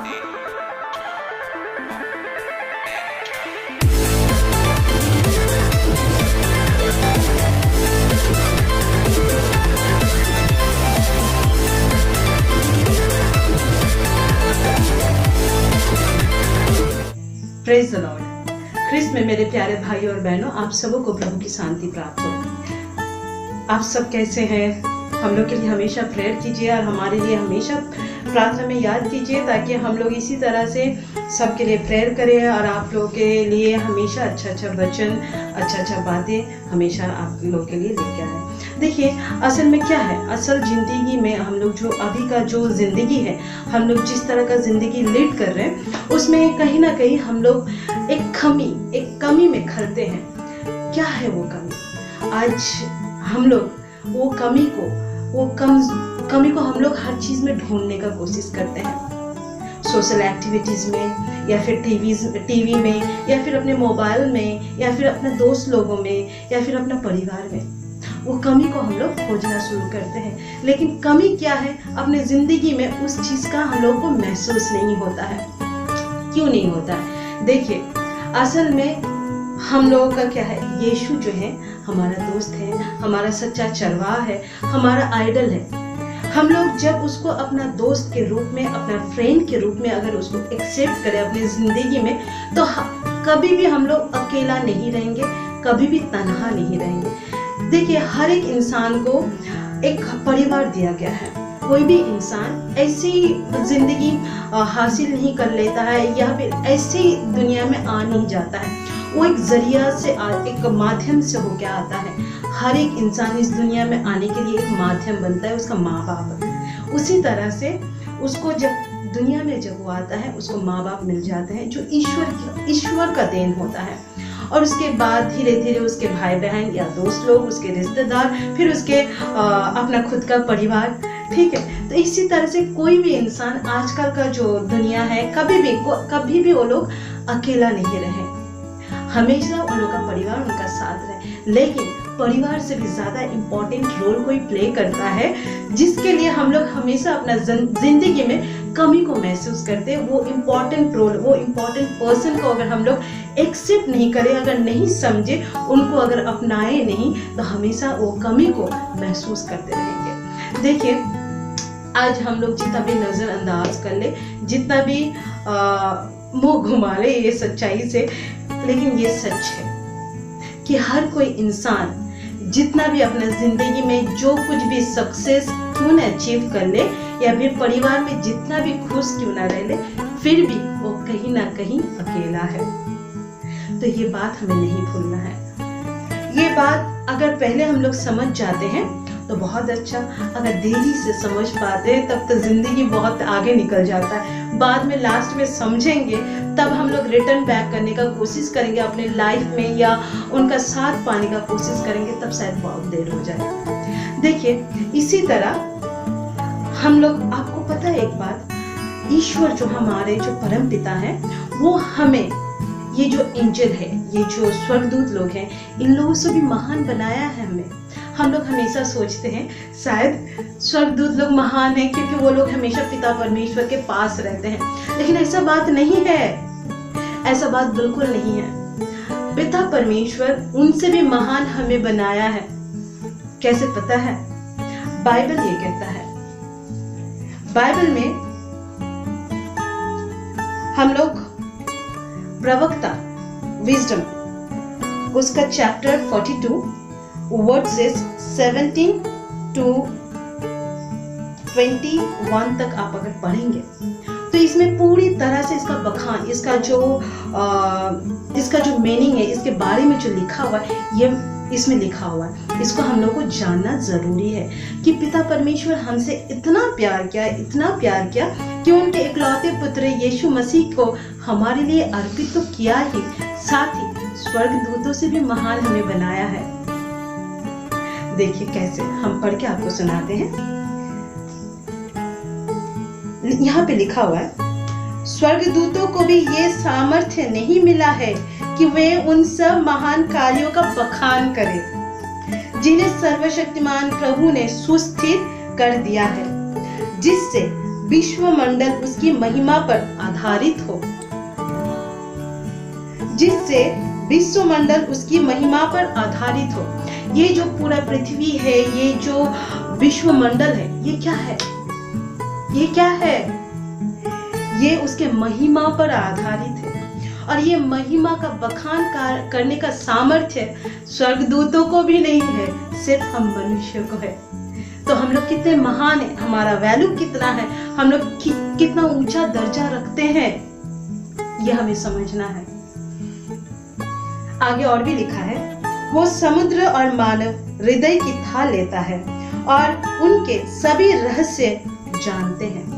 Praise the Lord. ख्रिस्त में मेरे प्यारे भाई और बहनों, आप सबों को प्रभु की शांति प्राप्त हो। आप सब कैसे हैं? हम लोग के लिए हमेशा प्रेयर कीजिए और हमारे लिए हमेशा प्रार्थना में याद कीजिए, ताकि हम लोग इसी तरह से सबके लिए प्रेयर करें और आप लोगों के लिए हमेशा अच्छा वचन, अच्छा बातें हमेशा आप लोगों के लिए लेके आए। देखिए, असल में क्या है, असल ज़िंदगी में हम लोग जो अभी का जो ज़िंदगी है, हम लोग जिस तरह का ज़िंदगी लीड कर रहे हैं, उसमें कहीं ना कहीं हम लोग एक कमी में खलते हैं। क्या है वो कमी? आज हम लोग वो कमी को हम लोग हर चीज़ में ढूंढने का कोशिश करते हैं। सोशल एक्टिविटीज़ में, या फिर टीवी में, या फिर अपने मोबाइल में, या फिर अपने दोस्त लोगों में, या फिर अपना परिवार में। वो कमी को हम लोग खोजना शुरू करते हैं। लेकिन कमी क्या है? अपने ज़िंदगी में उस चीज़ का हम लोग को महसूस नहीं होता है। क्यों नहीं होता है? देखिए, असल में हम लोगों का क्या है, यीशु जो है हमारा दोस्त है, हमारा सच्चा चरवाहा है, हमारा आइडल है। हम लोग जब उसको अपना दोस्त के रूप में, अपना फ्रेंड के रूप में अगर उसको एक्सेप्ट करें अपनी ज़िंदगी में, तो कभी भी हम लोग अकेला नहीं रहेंगे, कभी भी तन्हा नहीं रहेंगे। देखिए, हर एक इंसान को एक परिवार दिया गया है। कोई भी इंसान ऐसी ज़िंदगी हासिल नहीं कर लेता है, या फिर ऐसी दुनिया में आ नहीं जाता है। वो एक जरिया से, एक माध्यम से होकर आता है। हर एक इंसान इस दुनिया में आने के लिए एक माध्यम बनता है, उसका माँ बाप। उसी तरह से उसको जब दुनिया में जब वो आता है, उसको माँ बाप मिल जाते हैं, जो ईश्वर का देन होता है। और उसके बाद धीरे धीरे उसके भाई बहन या दोस्त लोग, उसके रिश्तेदार, फिर उसके अपना खुद का परिवार। ठीक है, तो इसी तरह से कोई भी इंसान आजकल का जो दुनिया है, कभी भी वो लोग अकेला नहीं रहे। हमेशा उन लोग का परिवार उनका साथ रहे। लेकिन परिवार से भी ज़्यादा इम्पोर्टेंट रोल कोई प्ले करता है, जिसके लिए हम लोग हमेशा अपना जिंदगी में कमी को महसूस करते हैं। वो इम्पोर्टेंट रोल, वो इम्पोर्टेंट पर्सन को अगर हम लोग एक्सेप्ट नहीं करें, अगर नहीं समझे, उनको अगर अपनाए नहीं, तो हमेशा वो कमी को महसूस करते रहेंगे। देखिए, आज हम लोग जितना भी नज़रअंदाज कर ले, जितना भी मुंह घुमा ले ये सच्चाई से, लेकिन ये सच है कि हर कोई इंसान जितना भी अपना जिंदगी में जो कुछ भी सक्सेस क्यों न अचीव कर ले, या फिर परिवार में जितना भी खुश क्यों ना रह ले, फिर भी वो कहीं ना कहीं अकेला है। तो ये बात हमें नहीं भूलना है। ये बात अगर पहले हम लोग समझ जाते हैं तो बहुत अच्छा, अगर देरी से समझ पाते हैं तब तो जिंदगी बहुत आगे निकल जाता है। बाद में लास्ट में समझेंगे, तब हम लोग रिटर्न बैक करने का कोशिश करेंगे अपने लाइफ में, या उनका साथ पाने का कोशिश करेंगे, तब शायद बहुत देर हो जाए। देखिए, इसी तरह हम लोग, आपको पता है एक बात, ईश्वर जो हमारे जो परम पिता है, वो हमें ये जो एंजल है, ये जो स्वर्गदूत लोग हैं, इन लोगों से भी महान बनाया है हमें। हम लोग हमेशा सोचते हैं शायद स्वर्गदूत लोग महान हैं क्योंकि वो लोग हमेशा पिता परमेश्वर के पास रहते हैं, लेकिन ऐसा बात नहीं है। ऐसा बात बिल्कुल नहीं है। पिता परमेश्वर उनसे भी महान हमें बनाया है। कैसे पता है? बाइबल ये कहता है। बाइबल में हम लोग प्रवक्ता विजडम, उसका चैप्टर 42 वर्ड्स 17 to 21 तक आप अगर पढ़ेंगे तो इसमें पूरी तरह से इसका बखान, इसका जो मीनिंग है, इसके बारे में जो लिखा हुआ है, ये इसमें लिखा हुआ है। इसको हम लोग को जानना जरूरी है कि पिता परमेश्वर हमसे इतना प्यार किया कि उनके इकलौते पुत्र यीशु मसीह को हमारे लिए अर्पित तो किया ही, साथ ही स्वर्गदूतों से भी महान हमें बनाया है। देखिए कैसे, हम पढ़ के आपको सुनाते हैं। यहाँ पे लिखा हुआ है, स्वर्गदूतों को भी ये सामर्थ्य नहीं मिला है कि वे उन सब महान कार्यों का बखान करें जिन्हें सर्वशक्तिमान प्रभु ने सुस्थिर कर दिया है, जिससे विश्वमंडल उसकी महिमा पर आधारित हो, जिससे विश्वमंडल उसकी महिमा पर आधारित हो। ये जो पूरा पृथ्वी है, ये जो विश्वमंडल है, ये क्या है? ये क्या है? ये उसके महिमा पर आधारित है। और ये महिमा का बखान करने का सामर्थ्य स्वर्गदूतों को भी नहीं है, सिर्फ हम मनुष्य को है। तो हम लोग कितने महान हैं, हमारा वैल्यू कितना है, हम लोग कितना ऊंचा दर्जा रखते हैं, ये हमें समझना है। आगे और भी लिखा है, वो समुद्र और मानव हृदय की थाह लेता है और उनके सभी रहस्य जानते हैं।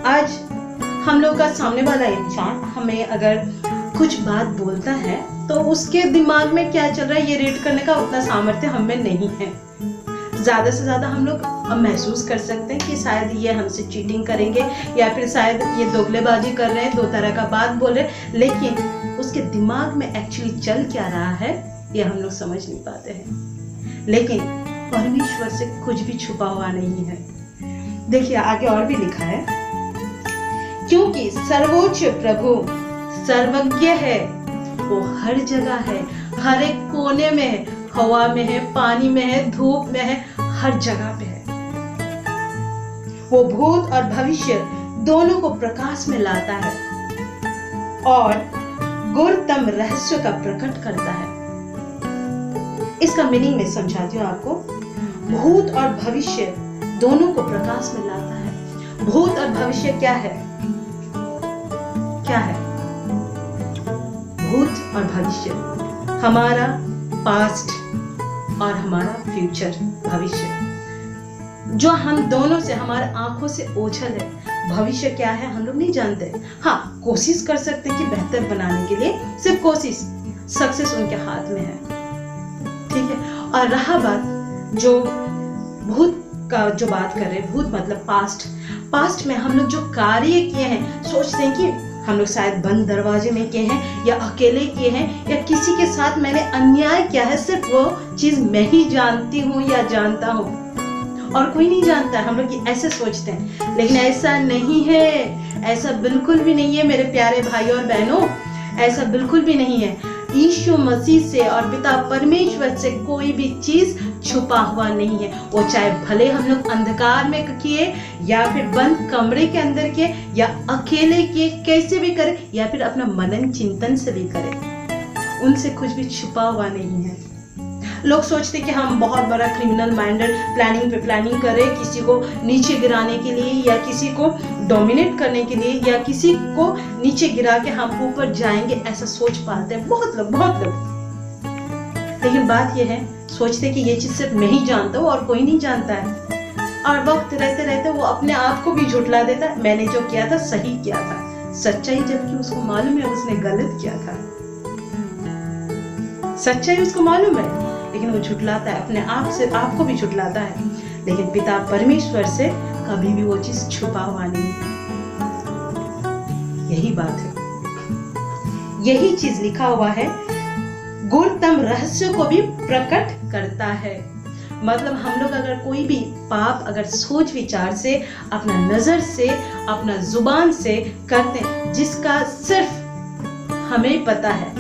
आज हम लोग का सामने वाला इंसान हमें अगर कुछ बात बोलता है तो उसके दिमाग में क्या चल रहा है ये रीड करने का उतना सामर्थ्य हम में नहीं है। ज्यादा से ज्यादा हम लोग महसूस कर सकते हैं कि शायद ये हमसे चीटिंग करेंगे या फिर शायद ये दोगलेबाजी कर रहे हैं, दो तरह का बात बोल रहे हैं, लेकिन उसके दिमाग में एक्चुअली चल क्या रहा है ये हम लोग समझ नहीं पाते हैं। लेकिन परमेश्वर से कुछ भी छुपा हुआ नहीं है। देखिए आगे और भी लिखा है, क्योंकि सर्वोच्च प्रभु सर्वज्ञ है, वो हर जगह है, हर एक कोने में है, हवा में है, पानी में है, धूप में है, हर जगह पे है। वो भूत और भविष्य दोनों को प्रकाश में लाता है और गुरतम रहस्य का प्रकट करता है। इसका मीनिंग मैं समझाती हूँ आपको। भूत और भविष्य दोनों को प्रकाश में लाता है। भूत और भविष्य क्या है? क्या है भूत और भविष्य? हमारा पास्ट और हमारा फ्यूचर, भविष्य, जो हम दोनों से, हमारे आंखों से ओझल है। भविष्य क्या है हम लोग नहीं जानते। हाँ, कोशिश कर सकते हैं कि बेहतर बनाने के लिए, सिर्फ कोशिश, सक्सेस उनके हाथ में है, ठीक है। और रहा बात जो भूत का जो बात कर रहे हैं, भूत मतलब पास्ट में हम लोग जो कार्य किए हैं, सोचते हैं कि हम लोग शायद बंद दरवाजे में किए हैं या अकेले किए हैं या किसी के साथ मैंने अन्याय किया है, सिर्फ वो चीज मैं ही जानती हूँ या जानता हूँ और कोई नहीं जानता। हम लोग ऐसे सोचते हैं, लेकिन ऐसा नहीं है, ऐसा बिल्कुल भी नहीं है मेरे प्यारे भाई और बहनों, ऐसा बिल्कुल भी नहीं है। यीशु मसीह से और पिता परमेश्वर से कोई भी चीज छुपा हुआ नहीं है। वो चाहे भले हम लोग अंधकार में किए या फिर बंद कमरे के अंदर किए या अकेले किए, कैसे भी करे या फिर अपना मनन चिंतन से भी करे, उनसे कुछ भी छुपा हुआ नहीं है। लोग सोचते कि हम बहुत बड़ा क्रिमिनल माइंडेड प्लानिंग पे प्लानिंग करें, किसी को नीचे गिराने के लिए या किसी को डोमिनेट करने के लिए या किसी को नीचे गिरा के हम ऊपर जाएंगे, ऐसा सोच पाते हैं बहुत लोग। लेकिन बात यह है, सोचते कि ये चीज सिर्फ मैं ही जानता हूँ और कोई नहीं जानता है। और वक्त रहते रहते वो अपने आप को भी झुठला देता है, मैंने जो किया था सही किया था, सच्चाई जबकि उसको मालूम है उसने गलत किया था। सच्चाई उसको मालूम है लेकिन वो झुठलाता है, अपने आप से आपको भी झुठलाता है। लेकिन पिता परमेश्वर से कभी भी वो चीज छुपा हुआ नहीं है। यही बात है, यही चीज लिखा हुआ है, गुरतम रहस्य को भी प्रकट करता है। मतलब हम लोग अगर कोई भी पाप अगर सोच विचार से, अपना नजर से, अपना जुबान से करते हैं, जिसका सिर्फ हमें पता है,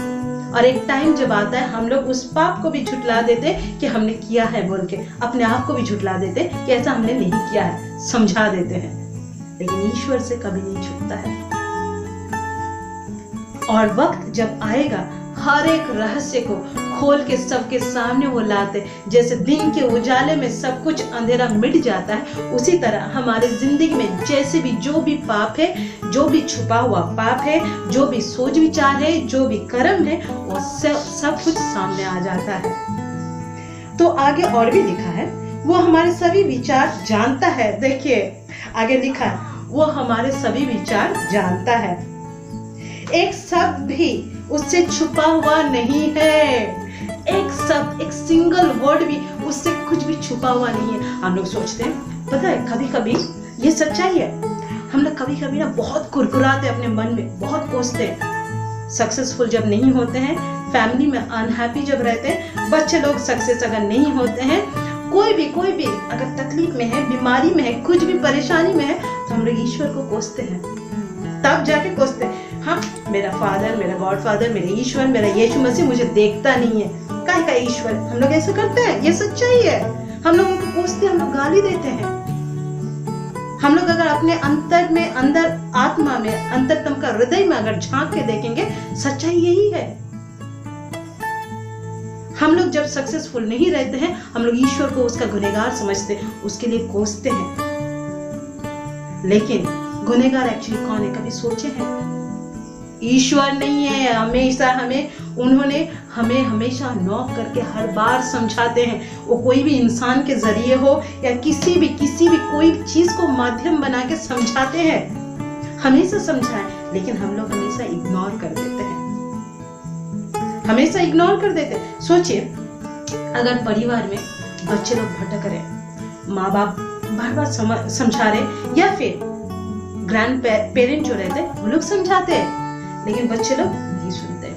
और एक टाइम जब आता है हम लोग उस पाप को भी झुठला देते कि हमने किया है बोल के, अपने आप को भी झुठला देते कि ऐसा हमने नहीं किया है, समझा देते हैं। लेकिन ईश्वर से कभी नहीं छूटता है। और वक्त जब आएगा हर एक रहस्य को खोल के सबके सामने वो लाते, जैसे दिन के उजाले में सब कुछ अंधेरा मिट जाता है, उसी तरह हमारे जिंदगी में जैसे भी जो भी पाप है, जो भी छुपा हुआ पाप है, जो भी सोच विचार है, जो भी कर्म है, वो सब कुछ सामने आ जाता है। तो आगे और भी लिखा है, वो हमारे सभी विचार जानता है। देखिए आगे लिखा है, वो हमारे सभी विचार जानता है, एक शब्द भी उससे छुपा हुआ नहीं है। एक शब्द, एक सिंगल वर्ड भी उससे कुछ भी छुपा हुआ नहीं है। हम लोग सोचते हैं, पता है कभी कभी ये सच्चाई है, हम लोग कभी कभी ना बहुत कुरकुराते अपने मन में, बहुत कोसते हैं। सक्सेसफुल जब नहीं होते हैं, फैमिली में अनहैप्पी जब रहते हैं, बच्चे लोग सक्सेस अगर नहीं होते हैं, कोई भी अगर तकलीफ में है, बीमारी में है, कुछ भी परेशानी में है, तो हम लोग ईश्वर को कोसते हैं, तब जाके कोसते हैं। हाँ, मेरा फादर, मेरा गॉड फादर, मेरा ईश्वर, मेरा यीशु मसीह मुझे देखता नहीं है, काहे का ईश्वर, हम लोग ऐसा करते हैं, ये सच्चाई है। हम लोग उनको कोसते हैं, हम लोग गाली देते हैं। हम लोग अगर अपने अंतर में, अंदर आत्मा में, अंतरतम का हृदय में अगर झांक के देखेंगे, सच्चाई यही है। हम लोग जब सक्सेसफुल नहीं रहते हैं, हम लोग ईश्वर को उसका गुनहगार समझते हैं, उसके लिए कोसते हैं। लेकिन गुनहगार एक्चुअली कौन है, कभी सोचे हैं? ईश्वर नहीं है। उन्होंने हमें हमेशा नॉक करके हर बार समझाते हैं। वो कोई भी इंसान के जरिए हो या किसी भी कोई चीज को माध्यम बना के समझाते हैं, हमेशा समझाएं, लेकिन हम लोग हमेशा इग्नोर कर देते हैं, हमेशा इग्नोर कर देते हैं। सोचिए, अगर परिवार में बच्चे लोग भटक रहे, माँ बाप बार बार समझा रहे, या फिर ग्रैंड पेरेंट जो रहते हैं वो लोग समझाते हैं, लेकिन बच्चे लोग नहीं सुनते।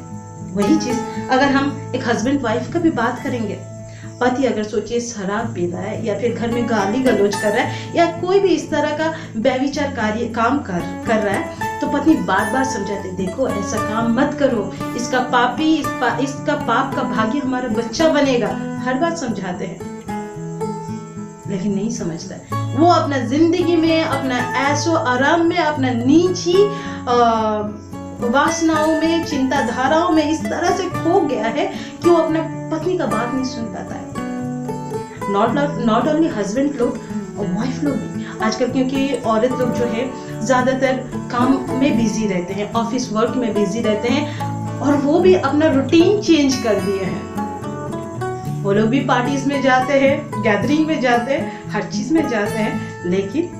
वही चीज अगर हम एक हस्बैंड वाइफ का भी बात करेंगे, पति अगर सोचिए शराब पी रहा है या फिर घर में गाली गलौज कर रहा है या कोई भी इस तरह का व्यभिचार काम कर रहा है, तो पत्नी बार बार समझाते, देखो ऐसा काम मत करो, इसका पाप का भागी हमारा बच्चा बनेगा, हर बार समझाते हैं, लेकिन नहीं समझता है। वो अपना जिंदगी में, अपना ऐशो आराम में, अपना निजी वासनाओं में, चिंताधाराओं में इस तरह से खो गया है कि वो अपने पत्नी का बात नहीं सुन पाता है। नॉट ओनली हस्बैंड लोग, वाइफ लोग भी आजकल, क्योंकि औरत लोग जो है ज्यादातर काम में बिजी रहते हैं, ऑफिस वर्क में बिजी रहते हैं, और वो भी अपना रूटीन चेंज कर दिए हैं। वो लोग भी पार्टीज में जाते हैं, गैदरिंग में जाते हैं, हर चीज में जाते हैं, लेकिन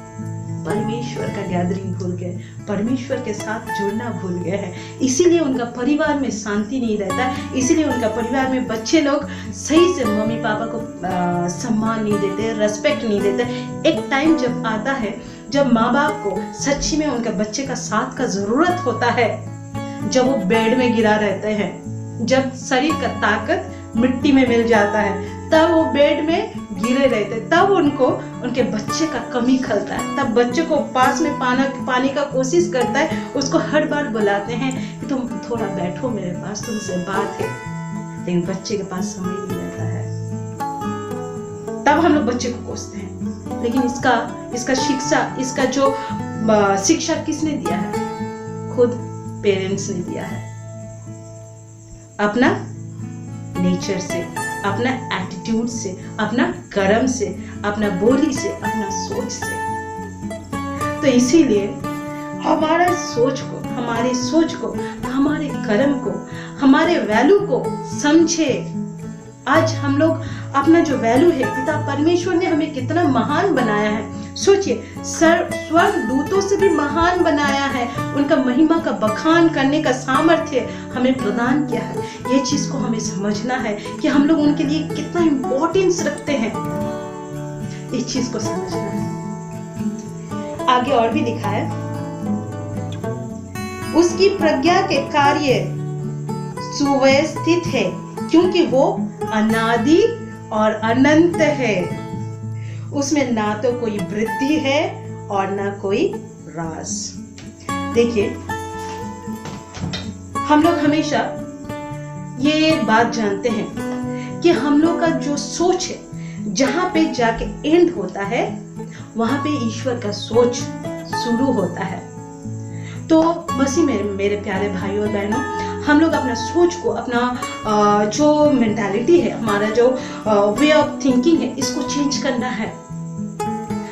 परमेश्वर का गैदरिंग भूल गए, परमेश्वर के साथ जुड़ना भूल गए हैं। इसीलिए उनका परिवार में शांति नहीं रहता, इसीलिए उनका परिवार में बच्चे लोग सही से मम्मी पापा को सम्मान नहीं देते, रेस्पेक्ट नहीं देते। एक टाइम जब आता है जब माँ बाप को सच्ची में उनके बच्चे का साथ का जरूरत होता है, जब वो बेड में गिरा रहते हैं, जब शरीर का ताकत मिट्टी में मिल जाता है, तब वो बेड में गिरे रहते, तब उनको उनके बच्चे का कमी खलता है, तब बच्चे को पास में पाने का कोशिश करता है, उसको हर बार बुलाते हैं कि तुम थोड़ा बैठो मेरे पास, तुमसे बात है, लेकिन बच्चे के पास समय नहीं रहता है। तब हम लोग बच्चे को कोसते हैं, लेकिन इसका जो शिक्षा किसने दिया है? खुद पेरेंट्स ने दिया है, अपना नेचर से, अपना एटीट्यूड से, अपना कर्म से, अपना बोली से, अपना सोच से। तो इसीलिए हमारे सोच को, हमारे कर्म को, हमारे वैल्यू को समझे। आज हम लोग अपना जो वैल्यू है, पिता परमेश्वर ने हमें कितना महान बनाया है। सोचिए, स्वर्ग दूतों से भी महान बनाया है, उनका महिमा का बखान करने का सामर्थ्य हमें प्रदान किया है। ये चीज को हमें समझना है कि हम लोग उनके लिए कितना इंपॉर्टेंस रखते हैं, इस चीज को समझना है। आगे और भी लिखा है, उसकी प्रज्ञा के कार्य सुव्यवस्थित है, क्योंकि वो अनादि और अनंत है, उसमें ना तो कोई वृद्धि है और ना कोई ह्रास। देखिए, हम लोग हमेशा ये बात जानते हैं कि हम लोग का जो सोच है, जहां पे जाके एंड होता है, वहां पे ईश्वर का सोच शुरू होता है। तो बस ही मेरे प्यारे भाइयों और बहनों, हम लोग अपना सोच को, अपना जो मेंटालिटी है, हमारा जो वे ऑफ थिंकिंग है, इसको चेंज करना है।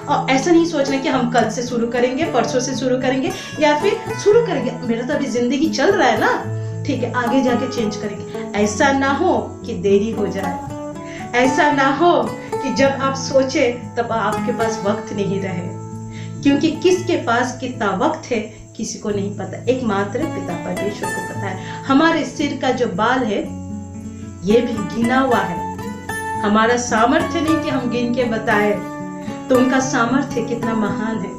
और ऐसा नहीं सोचना कि हम कल से शुरू करेंगे, परसों से शुरू करेंगे, या फिर शुरू करेंगे, मेरा तो अभी जिंदगी चल रहा है ना, ठीक है, आगे जाके चेंज करेंगे। ऐसा ना हो कि देरी हो जाए, ऐसा ना हो कि जब आप सोचे तब आपके पास वक्त नहीं रहे, क्योंकि किसके पास कितना वक्त है किसी को नहीं पता, एकमात्र पिता परमेश्वर को पता है। हमारे सिर का जो बाल है ये भी गिना हुआ है, हमारा सामर्थ्य नहीं कि हम गिन के बताए, तो उनका सामर्थ्य कितना महान है,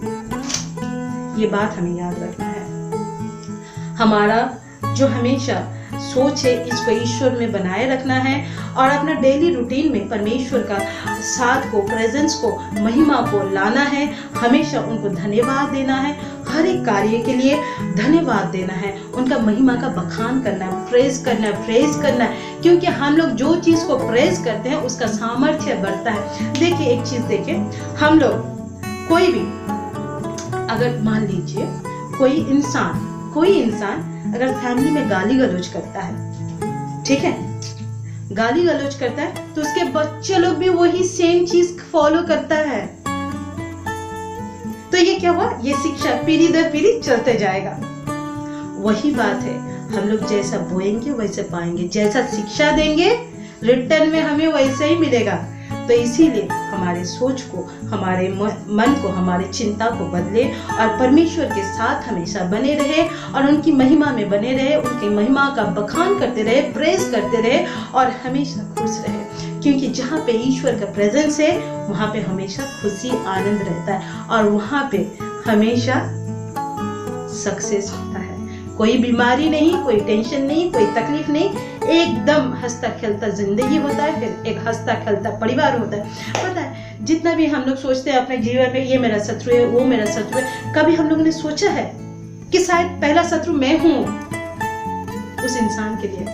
ये बात हमें याद रखना है। हमारा जो हमेशा सोच है, इसको ईश्वर में बनाए रखना है, और अपना डेली रूटीन में परमेश्वर का साथ को, प्रेजेंस को, महिमा को लाना है। हमेशा उनको धन्यवाद देना है, हर एक कार्य के लिए धन्यवाद देना है, उनका महिमा का बखान करना है, प्रेज करना है, क्योंकि हम लोग जो चीज को प्रेज करते हैं उसका सामर्थ्य बढ़ता है। देखिए एक चीज देखिए, हम लोग कोई भी, अगर मान लीजिए कोई इंसान अगर फैमिली में गाली गलौज करता है, ठीक है, गाली गलौज करता है, तो उसके बच्चे लोग भी वही सेम चीज फॉलो करता है। तो ये क्या हुआ, ये शिक्षा पीढ़ी दर पीढ़ी चलते जाएगा। वही बात है, हम लोग जैसा बोएंगे वैसे पाएंगे, जैसा शिक्षा देंगे रिटर्न में हमें वैसे ही मिलेगा। तो इसीलिए हमारे सोच को, हमारे मन को, हमारे चिंता को बदले और परमेश्वर के साथ हमेशा बने रहे और उनकी महिमा में बने रहे, उनकी महिमा का बखान करते रहे, प्रेज करते रहे और हमेशा खुश रहे, क्योंकि जहाँ पे ईश्वर का प्रेजेंस है वहाँ पे हमेशा खुशी, आनंद रहता है और वहाँ पे हमेशा सक्सेस होता है। कोई बीमारी नहीं, कोई टेंशन नहीं, कोई तकलीफ नहीं, एकदम हंसता खेलता जिंदगी होता है, फिर एक हंसता खेलता परिवार होता है। पता है, जितना भी हम लोग सोचते हैं अपने जीवन में, ये मेरा शत्रु है, वो मेरा शत्रु है, कभी हम लोग ने सोचा है कि शायद पहला शत्रु मैं हूं उस इंसान के लिए,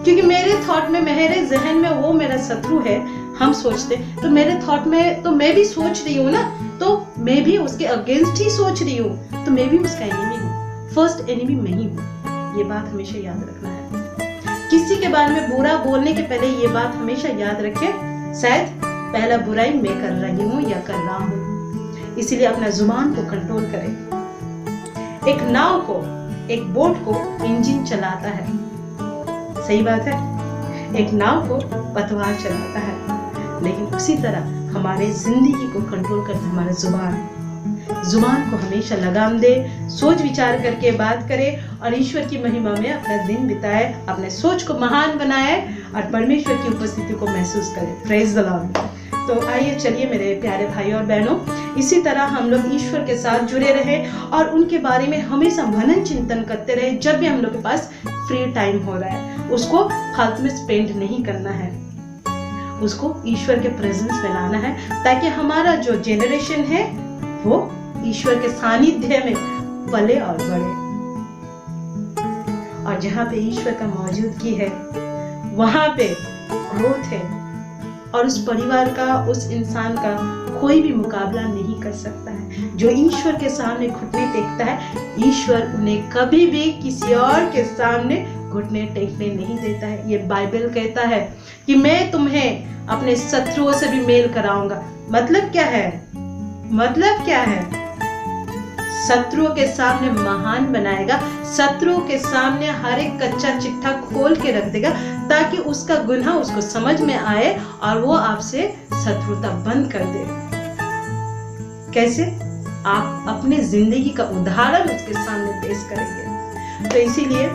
क्योंकि मेरे थॉट में, मेरे जहन में वो मेरा शत्रु है, हम सोचते, तो मेरे थॉट में तो मैं भी सोच रही हूँ ना, तो मैं भी उसके अगेंस्ट ही सोच रही हूँ, तो मैं भी उसका एनिमी हूँ। फर्स्ट एनिमी मैं ही हूँ, ये बात हमेशा याद रखना है। किसी के बारे में बुरा बोलने के पहले ये बात हमेशा याद रखें, शायद पहला बुराई मैं कर रही हूँ या कर रहा हूँ। इसीलिए अपना जुबान को कंट्रोल करें। एक नाव को, एक बोट को इंजन चलाता है, सही बात है, एक नाव को पतवार चलाता है, लेकिन उसी तरह हमारे जिंदगी को कंट्रोल करता है हमारा जुबान को हमेशा लगाम दे, सोच विचार करके बात करे और ईश्वर की महिमा में अपना दिन बिताए, अपने सोच को महान बनाए और परमेश्वर की उपस्थिति को महसूस करे। Praise the Lord. तो आइए चलिए मेरे प्यारे भाई और बहनों, इसी तरह हम लोग ईश्वर के साथ जुड़े रहे और उनके बारे में हमेशा मनन चिंतन करते रहे। जब भी हम लोग के पास फ्री टाइम हो रहा है, उसको फालतू में स्पेंड नहीं करना है, उसको ईश्वर के प्रेजेंस में लाना है, ताकि हमारा जो जेनरेशन है वो ईश्वर के सानिध्य में पले और बढ़े। और जहाँ पे ईश्वर का मौजूदगी है वहां पे ग्रोथ है, और उस परिवार का, उस इंसान का कोई भी मुकाबला नहीं कर सकता है। जो ईश्वर के सामने घुटने टेकता है, ईश्वर उन्हें कभी भी किसी और के सामने घुटने टेकने नहीं देता है। ये बाइबल कहता है कि मैं तुम्हें अपने शत्रुओं से भी मेल कराऊंगा। मतलब क्या है? मतलब क्या है? शत्रुओं के सामने महान बनाएगा, शत्रुओं के सामने हर एक कच्चा चिट्ठा खोल के रख देगा, ताकि उसका गुनाह उसको समझ में आए और वो आपसे शत्रुता बंद कर दे। कैसे? आप अपने जिंदगी का उदाहरण उसके सामने पेश करेंगे। तो इसीलिए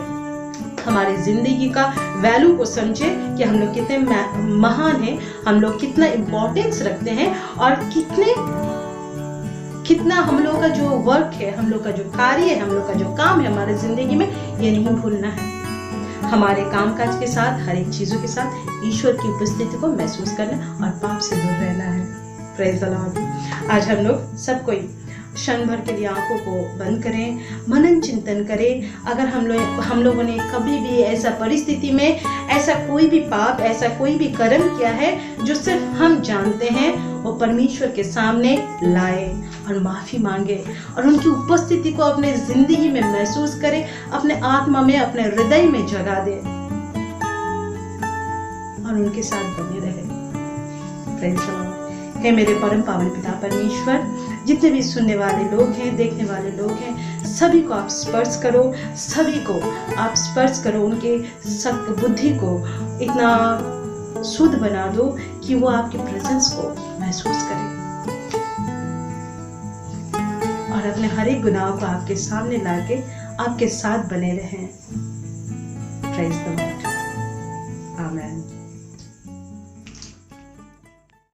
हमारी जिंदगी का वैल्यू को समझे कि हम लोग कितने महान हैं, हम लोग कितना इम्पोर्टेंस रखते हैं और कितना हम लोग का जो वर्क है, हम लोग का जो कार्य है, हम लोग का जो काम है हमारे जिंदगी में, ये नहीं भूलना है। हमारे कामकाज के साथ, हर एक चीजों के साथ ईश्वर की उपस्थिति को महसूस करना और पाप से दूर रहना है। Praise the Lord. आज हम लोग सब कोई क्षण भर के लिए आंखों को बंद करें, मनन चिंतन करें। अगर हम लोगों ने कभी भी ऐसा परिस्थिति में ऐसा कोई भी पाप, ऐसा कोई भी कर्म किया है जो सिर्फ हम जानते हैं, वो परमेश्वर के सामने लाए और माफी मांगे और उनकी उपस्थिति को अपने जिंदगी में महसूस करें, अपने आत्मा में, अपने हृदय में जगा दे और उनके साथ बने रहे। Praise the Lord. हे मेरे परम पावन पिता परमेश्वर, जितने भी सुनने वाले लोग हैं, देखने वाले लोग हैं, सभी को आप स्पर्श करो, सभी को आप स्पर्श करो, उनके बुद्धि को इतना शुद्ध बना दो कि वो आपके प्रेजेंस को महसूस करें और अपने हर एक गुनाह को आपके सामने लाके आपके साथ बने रहें। Praise the Lord.